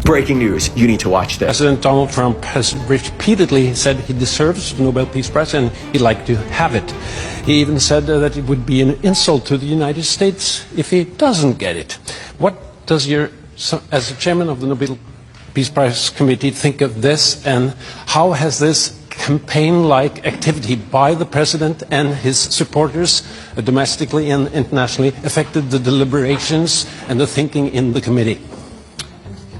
Breaking news, you need to watch this. President Donald Trump has repeatedly said he deserves the Nobel Peace Prize and he'd like to have it. He even said that it would be an insult to the United States if he doesn't get it. What does as a chairman of the Nobel Peace Prize Committee, think of this, and how has this campaign-like activity by the president and his supporters, domestically and internationally, affected the deliberations and the thinking in the committee?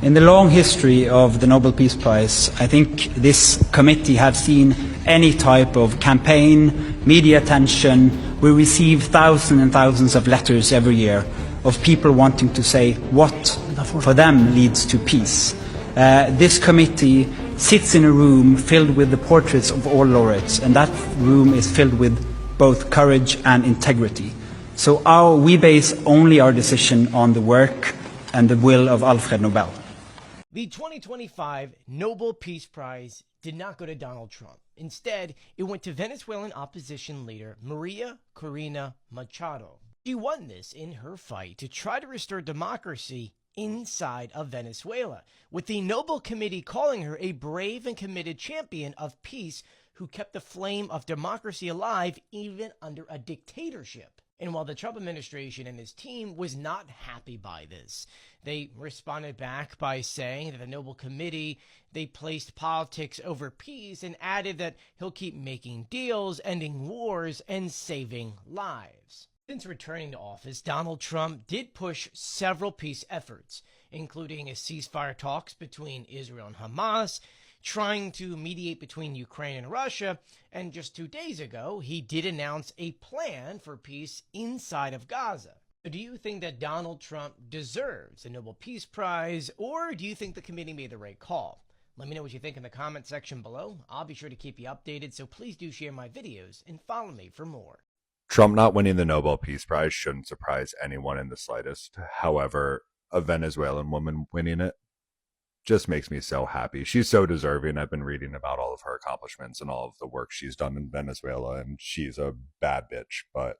In the long history of the Nobel Peace Prize, I think this committee have seen any type of campaign, media attention. We receive thousands and thousands of letters every year of people wanting to say what for them leads to peace. This committee sits in a room filled with the portraits of all laureates, and that room is filled with both courage and integrity. So we base only our decision on the work and the will of Alfred Nobel. The 2025 Nobel Peace Prize did not go to Donald Trump. Instead, it went to Venezuelan opposition leader Maria Corina Machado. She won this in her fight to try to restore democracy inside of Venezuela, with the Nobel Committee calling her a brave and committed champion of peace who kept the flame of democracy alive even under a dictatorship. And while the Trump administration and his team was not happy by this, they responded back by saying that the Nobel Committee, they placed politics over peace, and added that he'll keep making deals, ending wars, and saving lives. Since returning to office, Donald Trump did push several peace efforts, including a ceasefire talks between Israel and Hamas, trying to mediate between Ukraine and Russia, and just 2 days ago, he did announce a plan for peace inside of Gaza. So do you think that Donald Trump deserves a Nobel Peace Prize, or do you think the committee made the right call? Let me know what you think in the comment section below. I'll be sure to keep you updated, so please do share my videos and follow me for more. Trump not winning the Nobel Peace Prize shouldn't surprise anyone in the slightest. However, a Venezuelan woman winning it just makes me so happy. She's so deserving. I've been reading about all of her accomplishments and all of the work she's done in Venezuela, and she's a bad bitch, but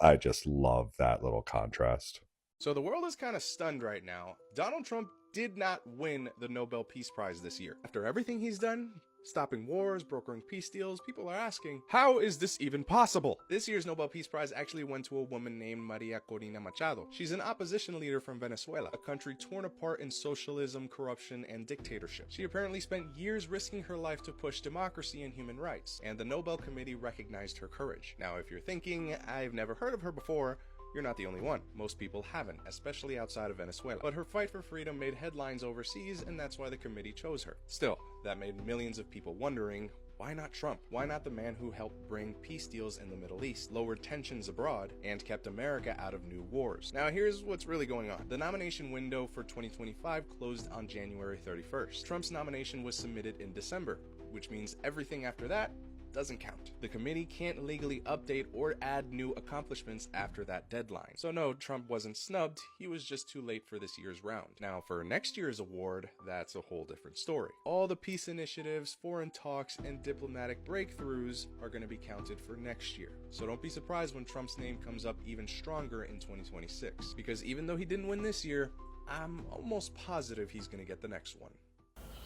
I just love that little contrast. So the world is kind of stunned right now. Donald Trump did not win the Nobel Peace Prize this year. After everything he's done, stopping wars, brokering peace deals, people are asking, how is this even possible? This year's Nobel Peace Prize actually went to a woman named Maria Corina Machado. She's an opposition leader from Venezuela, a country torn apart in socialism, corruption, and dictatorship. She apparently spent years risking her life to push democracy and human rights, and the Nobel Committee recognized her courage. Now, if you're thinking, I've never heard of her before, you're not the only one. Most people haven't, especially outside of Venezuela. But her fight for freedom made headlines overseas, and that's why the committee chose her. Still, that made millions of people wondering, why not Trump? Why not the man who helped bring peace deals in the Middle East, lowered tensions abroad, and kept America out of new wars? Now, here's what's really going on. The nomination window for 2025 closed on January 31st. Trump's nomination was submitted in December, which means everything after that doesn't count. The committee can't legally update or add new accomplishments after that deadline. So no, Trump wasn't snubbed, he was just too late for this year's round. Now for next year's award, that's a whole different story. All the peace initiatives, foreign talks, and diplomatic breakthroughs are going to be counted for next year. So don't be surprised when Trump's name comes up even stronger in 2026. Because even though he didn't win this year, I'm almost positive he's going to get the next one.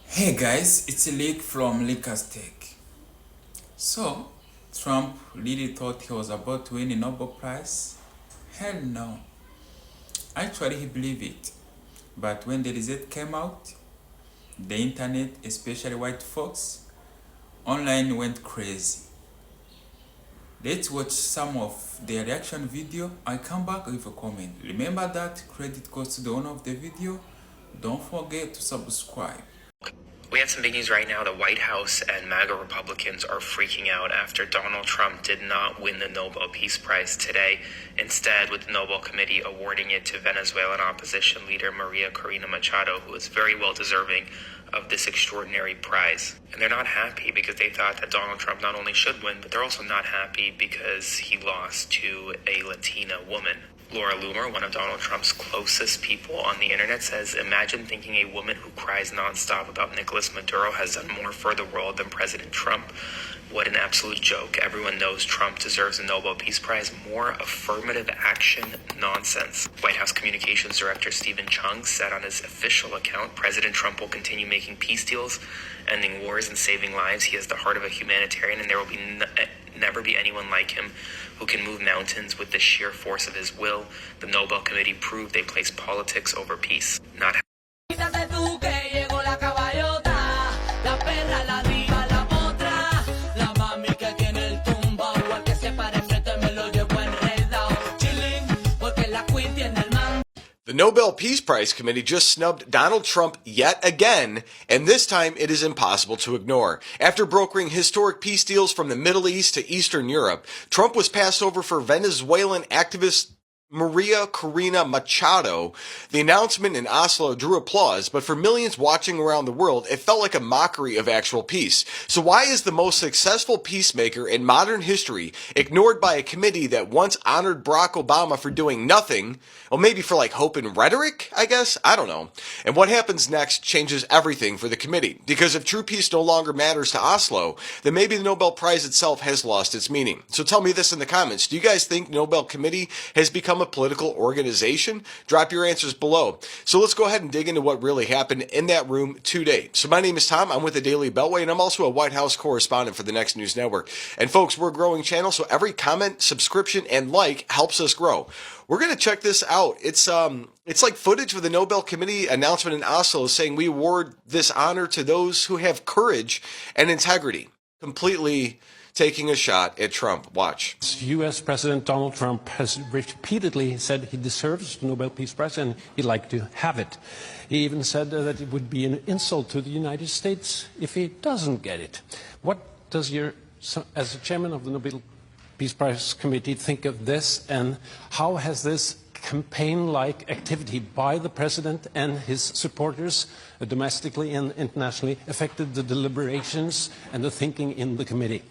Hey guys, it's a leak from Leakers Tech. So, Trump really thought he was about to win a Nobel Prize? Hell no. Actually, he believed it. But when the result came out, the internet, especially white folks, online went crazy. Let's watch some of the reaction video. I come back with a comment. Remember that credit goes to the owner of the video. Don't forget to subscribe. We have some big news right now. The White House and MAGA Republicans are freaking out after Donald Trump did not win the Nobel Peace Prize today. Instead, with the Nobel Committee awarding it to Venezuelan opposition leader Maria Corina Machado, who is very well deserving of this extraordinary prize. And they're not happy because they thought that Donald Trump not only should win, but they're also not happy because he lost to a Latina woman. Laura Loomer, one of Donald Trump's closest people on the internet, says, imagine thinking a woman who cries nonstop about Nicolas Maduro has done more for the world than President Trump. What an absolute joke. Everyone knows Trump deserves a Nobel Peace Prize. More affirmative action nonsense. White House Communications Director Stephen Chung said on his official account, President Trump will continue making peace deals, ending wars and saving lives. He has the heart of a humanitarian, and there will be never be anyone like him who can move mountains with the sheer force of his will. The Nobel Committee proved they place politics over peace, not The Nobel Peace Prize Committee just snubbed Donald Trump yet again, and this time it is impossible to ignore. After brokering historic peace deals from the Middle East to Eastern Europe, Trump was passed over for Venezuelan activist Maria Corina Machado. The announcement in Oslo drew applause, but for millions watching around the world, it felt like a mockery of actual peace. So why is the most successful peacemaker in modern history ignored by a committee that once honored Barack Obama for doing nothing? Well, maybe for like hope and rhetoric, I guess? I don't know. And what happens next changes everything for the committee. Because if true peace no longer matters to Oslo, then maybe the Nobel Prize itself has lost its meaning. So tell me this in the comments. Do you guys think Nobel Committee has become a political organization? Drop your answers below. So let's go ahead and dig into what really happened in that room today. So my name is Tom. I'm with the Daily Beltway, and I'm also a White House correspondent for the Next News Network. And folks, we're a growing channel, so every comment, subscription, and like helps us grow. We're going to check this out. It's like footage of the Nobel Committee announcement in Oslo saying we award this honor to those who have courage and integrity. Completely taking a shot at Trump. Watch. U.S. President Donald Trump has repeatedly said he deserves the Nobel Peace Prize and he'd like to have it. He even said that it would be an insult to the United States if he doesn't get it. What does as the chairman of the Nobel Peace Prize Committee, think of this, and how has this campaign-like activity by the president and his supporters, domestically and internationally, affected the deliberations and the thinking in the committee?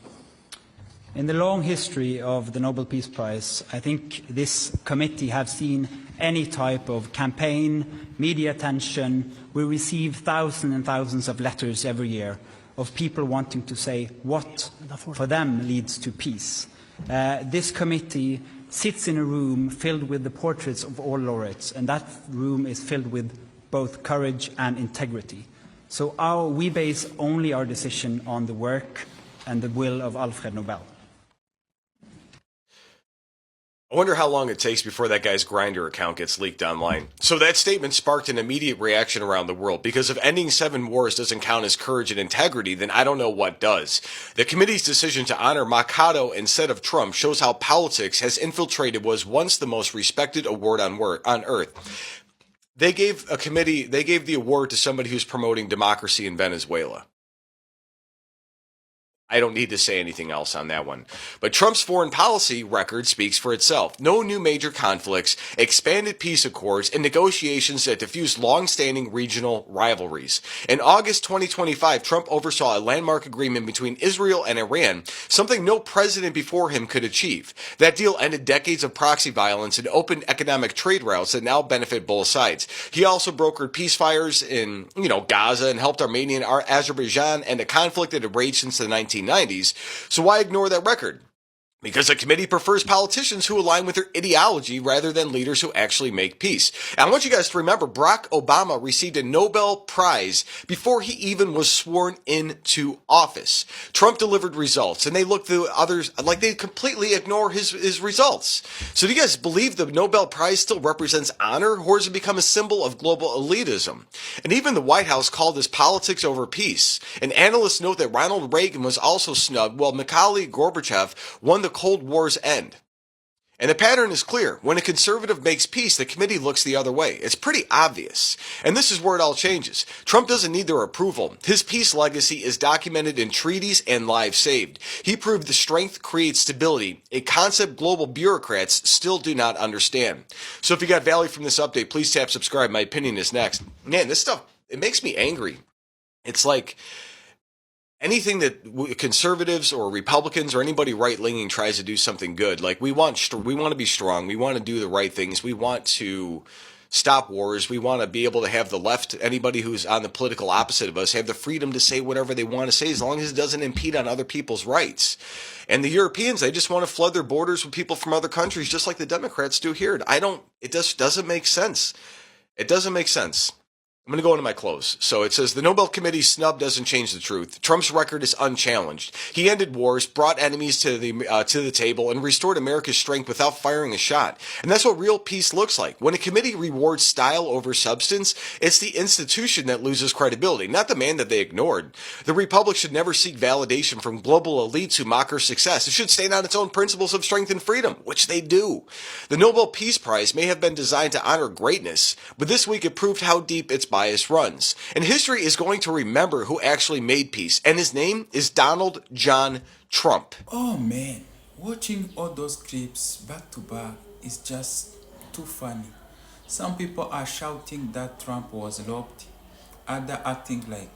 In the long history of the Nobel Peace Prize, I think this committee have seen any type of campaign, media attention. We receive thousands and thousands of letters every year of people wanting to say what for them leads to peace. This committee sits in a room filled with the portraits of all laureates, and that room is filled with both courage and integrity. So we base only our decision on the work and the will of Alfred Nobel. I wonder how long it takes before that guy's Grindr account gets leaked online. So that statement sparked an immediate reaction around the world, because if ending 7 wars doesn't count as courage and integrity, then I don't know what does. The committee's decision to honor Machado instead of Trump shows how politics has infiltrated what was once the most respected award on earth. They gave the award to somebody who's promoting democracy in Venezuela. I don't need to say anything else on that one. But Trump's foreign policy record speaks for itself. No new major conflicts, expanded peace accords, and negotiations that diffuse long-standing regional rivalries. In August 2025, Trump oversaw a landmark agreement between Israel and Iran, something no president before him could achieve. That deal ended decades of proxy violence and opened economic trade routes that now benefit both sides. He also brokered peace fires in, Gaza and helped Armenia and Azerbaijan, and the conflict that had raged since the 1990s. So why ignore that record? Because the committee prefers politicians who align with their ideology rather than leaders who actually make peace. And I want you guys to remember, Barack Obama received a Nobel Prize before he even was sworn into office. Trump delivered results, and they look to others like they completely ignore his results. So do you guys believe the Nobel Prize still represents honor, or has it become a symbol of global elitism? And even the White House called this politics over peace. And analysts note that Ronald Reagan was also snubbed, while Mikhail Gorbachev won the Cold War's end. And the pattern is clear. When a conservative makes peace, the committee looks the other way. It's pretty obvious. And this is where it all changes. Trump doesn't need their approval. His peace legacy is documented in treaties and lives saved. He proved the strength creates stability, a concept global bureaucrats still do not understand. So if you got value from this update, please tap subscribe. My opinion is next. Man, this stuff, it makes me angry. It's like anything that conservatives or Republicans or anybody right-leaning tries to do something good, like we want to be strong, we want to do the right things, we want to stop wars, we want to be able to have the left, anybody who's on the political opposite of us, have the freedom to say whatever they want to say as long as it doesn't impede on other people's rights. And the Europeans, they just want to flood their borders with people from other countries, just like the Democrats do here. It just doesn't make sense. It doesn't make sense. I'm going to go into my close. So it says, the Nobel Committee snub doesn't change the truth. Trump's record is unchallenged. He ended wars, brought enemies to the table, and restored America's strength without firing a shot. And that's what real peace looks like. When a committee rewards style over substance, it's the institution that loses credibility, not the man that they ignored. The Republic should never seek validation from global elites who mock her success. It should stand on its own principles of strength and freedom, which they do. The Nobel Peace Prize may have been designed to honor greatness, but this week it proved how deep its bias runs. And history is going to remember who actually made peace, and his name is Donald John Trump. Oh man, watching all those clips back to back is just too funny. Some people are shouting that Trump was robbed, others acting like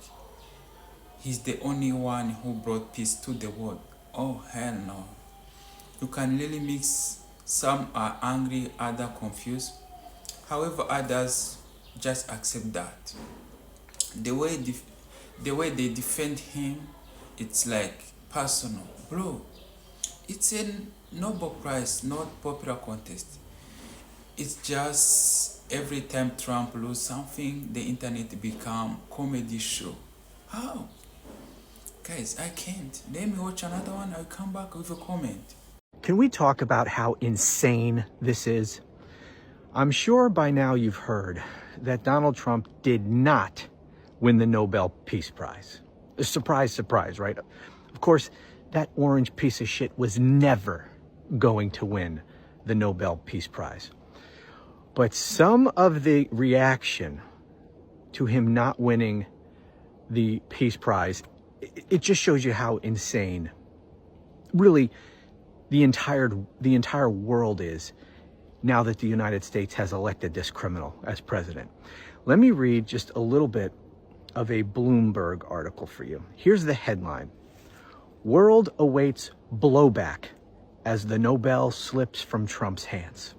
he's the only one who brought peace to the world. Oh hell no. You can really mix. Some are angry, others confused. However, others just accept that. The way they defend him, it's like personal. Bro, it's a Nobel Prize, not popular contest. It's just every time Trump lose something, the internet become comedy show. How? Guys, I can't. Let me watch another one. I'll come back with a comment. Can we talk about how insane this is? I'm sure by now you've heard that Donald Trump did not win the Nobel Peace Prize. Surprise, surprise, right? Of course, that orange piece of shit was never going to win the Nobel Peace Prize. But some of the reaction to him not winning the Peace Prize, it just shows you how insane, really, the entire world is now that the United States has elected this criminal as president. Let me read just a little bit of a Bloomberg article for you. Here's the headline: World awaits blowback as the Nobel slips from Trump's hands.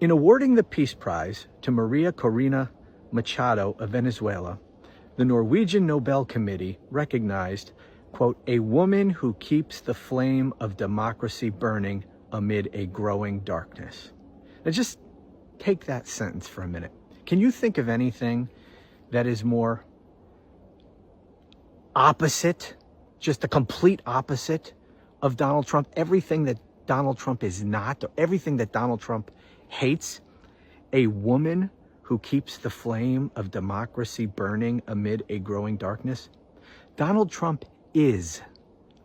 In awarding the Peace Prize to Maria Corina Machado of Venezuela, the Norwegian Nobel Committee recognized, quote, a woman who keeps the flame of democracy burning amid a growing darkness. Now just take that sentence for a minute. Can you think of anything that is more opposite, just the complete opposite of Donald Trump? Everything that Donald Trump is not, or everything that Donald Trump hates, a woman who keeps the flame of democracy burning amid a growing darkness. Donald Trump is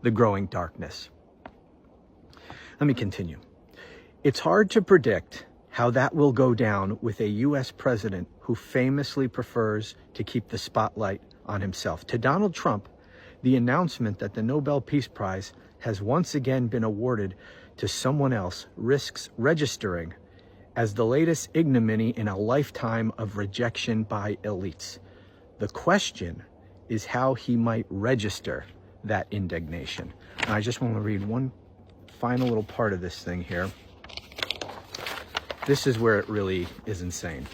the growing darkness. Let me continue. It's hard to predict how that will go down with a U.S. president who famously prefers to keep the spotlight on himself. To Donald Trump, the announcement that the Nobel Peace Prize has once again been awarded to someone else risks registering as the latest ignominy in a lifetime of rejection by elites. The question is how he might register that indignation. And I just want to read one final little part of this thing here. This is where it really is insane.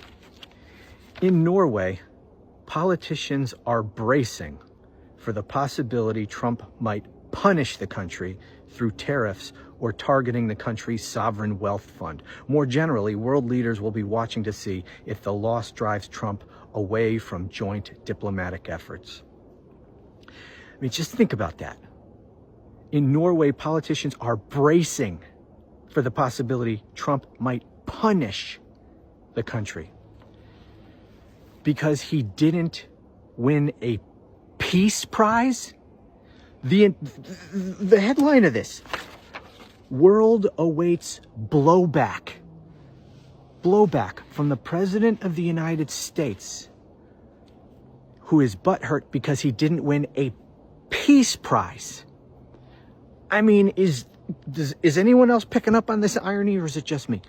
In Norway, politicians are bracing for the possibility Trump might punish the country through tariffs or targeting the country's sovereign wealth fund. More generally, world leaders will be watching to see if the loss drives Trump away from joint diplomatic efforts. I mean, just think about that. In Norway, politicians are bracing for the possibility Trump might punish the country because he didn't win a peace prize. The headline of this: World awaits blowback from the President of the United States, who is butthurt because he didn't win a peace prize. I mean, is anyone else picking up on this irony, or is it just me?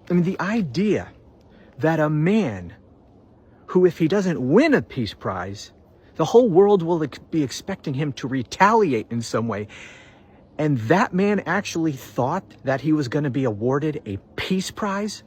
I mean, the idea that a man who, if he doesn't win a peace prize, The whole world will be expecting him to retaliate in some way. And that man actually thought that he was going to be awarded a peace prize.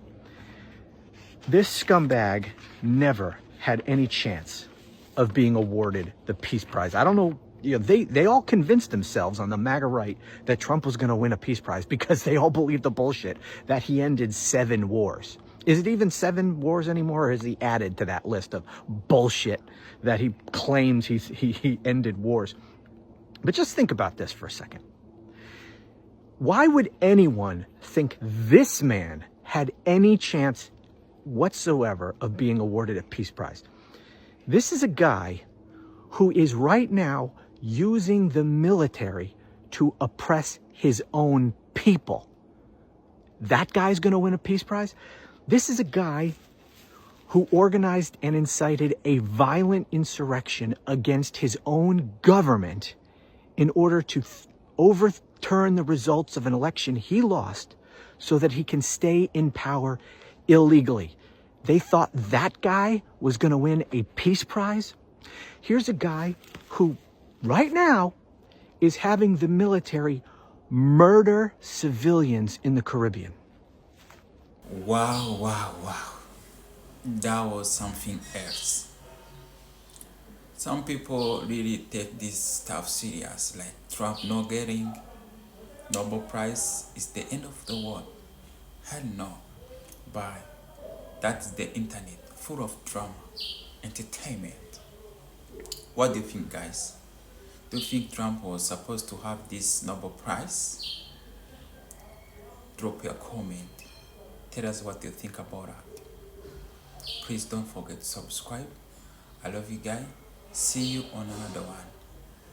This scumbag never had any chance of being awarded the peace prize. I don't know, they all convinced themselves on the MAGA right that Trump was going to win a peace prize because they all believed the bullshit that he ended 7 wars. Is it even 7 wars anymore, or has he added to that list of bullshit that he claims he ended wars? But just think about this for a second. Why would anyone think this man had any chance whatsoever of being awarded a peace prize? This is a guy who is right now using the military to oppress his own people. That guy's going to win a peace prize? This is a guy who organized and incited a violent insurrection against his own government in order to overturn the results of an election he lost so that he can stay in power illegally. They thought that guy was going to win a peace prize. Here's a guy who right now is having the military murder civilians in the Caribbean. Wow, wow, wow. That was something else. Some people really take this stuff serious, like Trump not getting Nobel Prize is the end of the world. Hell no. But that's the internet, full of drama, entertainment. What do you think, guys? Do you think Trump was supposed to have this Nobel Prize? Drop your comment. Tell us what you think about that. Please don't forget to subscribe. I love you guys. See you on another one.